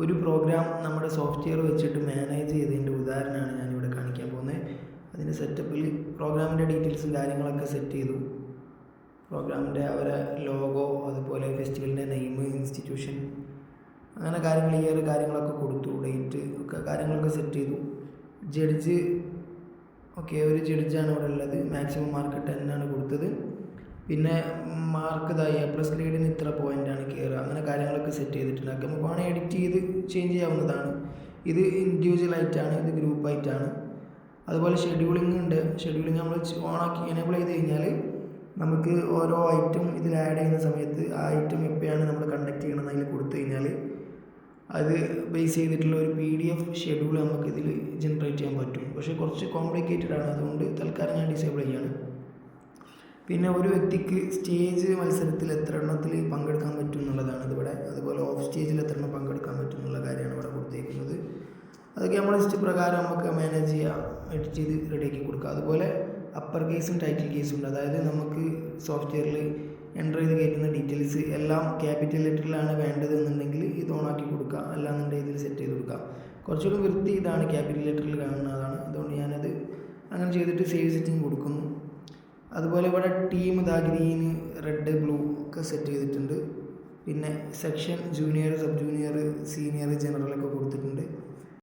ഒരു പ്രോഗ്രാം നമ്മുടെ സോഫ്റ്റ്വെയർ വെച്ചിട്ട് മാനേജ് ചെയ്തതിൻ്റെ ഉദാഹരണമാണ് ഞാനിവിടെ കാണിക്കാൻ പോകുന്നത്. അതിൻ്റെ സെറ്റപ്പിൽ പ്രോഗ്രാമിൻ്റെ ഡീറ്റെയിൽസും കാര്യങ്ങളൊക്കെ സെറ്റ് ചെയ്തു. പ്രോഗ്രാമിൻ്റെ അവരെ ലോഗോ, അതുപോലെ ഫെസ്റ്റിവലിൻ്റെ നെയിം, ഇൻസ്റ്റിറ്റ്യൂഷൻ, അങ്ങനെ കാര്യങ്ങൾ, ഇയർ കാര്യങ്ങളൊക്കെ കൊടുത്തു, ഡേറ്റ് ഒക്കെ കാര്യങ്ങളൊക്കെ സെറ്റ് ചെയ്തു. ജഡ്ജ് ഒരു ജഡ്ജാണ് ഇവിടെ ഉള്ളത്. മാക്സിമം മാർക്ക് 10 ആണ് കൊടുത്തത്. പിന്നെ മാർക്ക് A+ ഗ്രേഡിന് ഇത്ര പോയിൻ്റാണ് കയറുക, അങ്ങനെ കാര്യങ്ങളൊക്കെ സെറ്റ് ചെയ്തിട്ടുണ്ട്. നമുക്ക് വേണമെങ്കിൽ എഡിറ്റ് ചെയ്ത് ചേഞ്ച് ചെയ്യാവുന്നതാണ്. ഇത് ഇൻഡിവിജ്വലായിട്ടാണ്, ഇത് ഗ്രൂപ്പായിട്ടാണ്. അതുപോലെ ഷെഡ്യൂളിംഗ് ഉണ്ട്. ഷെഡ്യൂളിംഗ് നമ്മൾ ഓണാക്കി എനേബിൾ ചെയ്ത് കഴിഞ്ഞാൽ നമുക്ക് ഓരോ ഐറ്റം ഇതിൽ ആഡ് ചെയ്യുന്ന സമയത്ത് ആ ഐറ്റം എപ്പോഴാണ് നമ്മൾ കണ്ടക്ട് ചെയ്യണമെന്ന് അതിൽ കൊടുത്തു കഴിഞ്ഞാൽ അത് ബേസ് ചെയ്തിട്ടുള്ള ഒരു PDF ഷെഡ്യൂൾ നമുക്ക് ഇതിൽ ജനറേറ്റ് ചെയ്യാൻ പറ്റും. പക്ഷേ കുറച്ച് കോംപ്ലിക്കേറ്റഡ് ആണ്, അതുകൊണ്ട് തൽക്കാലം ഞാൻ ഡിസേബിൾ ചെയ്യാണ്. പിന്നെ ഒരു വ്യക്തിക്ക് സ്റ്റേജ് മത്സരത്തിൽ എത്ര എണ്ണത്തിൽ പങ്കെടുക്കാൻ പറ്റും എന്നുള്ളതാണ് ഇതിവിടെ. അതുപോലെ ഓഫ് സ്റ്റേജിൽ എത്ര എണ്ണം പങ്കെടുക്കാൻ പറ്റും എന്നുള്ള കാര്യമാണ് ഇവിടെ കൊടുത്തേക്കുന്നത്. അതൊക്കെ നമ്മൾ ലിസ്റ്റ് പ്രകാരം നമുക്ക് മാനേജ് ചെയ്യാം, എഡിറ്റ് ചെയ്ത് റെഡിയാക്കി കൊടുക്കുക. അതുപോലെ അപ്പർ കേസും ടൈറ്റിൽ കേസും ഉണ്ട്. അതായത് നമുക്ക് സോഫ്റ്റ്വെയറിൽ എൻ്റർ ചെയ്ത് കയറ്റുന്ന ഡീറ്റെയിൽസ് എല്ലാം ക്യാപിറ്റൽ ലെറ്ററിലാണ് വേണ്ടത് എന്നുണ്ടെങ്കിൽ ഇത് ഓണാക്കി കൊടുക്കുക, അല്ലാന്നുണ്ടെങ്കിൽ ഇതിൽ സെറ്റ് ചെയ്ത് കൊടുക്കുക. കുറച്ചുകൂടി വൃത്തി ഇതാണ് ക്യാപിറ്റൽ ലെറ്ററിൽ കാണുന്നതാണ്. അതുകൊണ്ട് ഞാനത് അങ്ങനെ ചെയ്തിട്ട് സേവ് സെറ്റിംഗ് കൊടുക്കുന്നു. അതുപോലെ ഇവിടെ ടീം ഗ്രീൻ, റെഡ്, ബ്ലൂ ഒക്കെ സെറ്റ് ചെയ്തിട്ടുണ്ട്. പിന്നെ section junior, sub junior, senior, ജനറലൊക്കെ കൊടുത്തിട്ടുണ്ട്.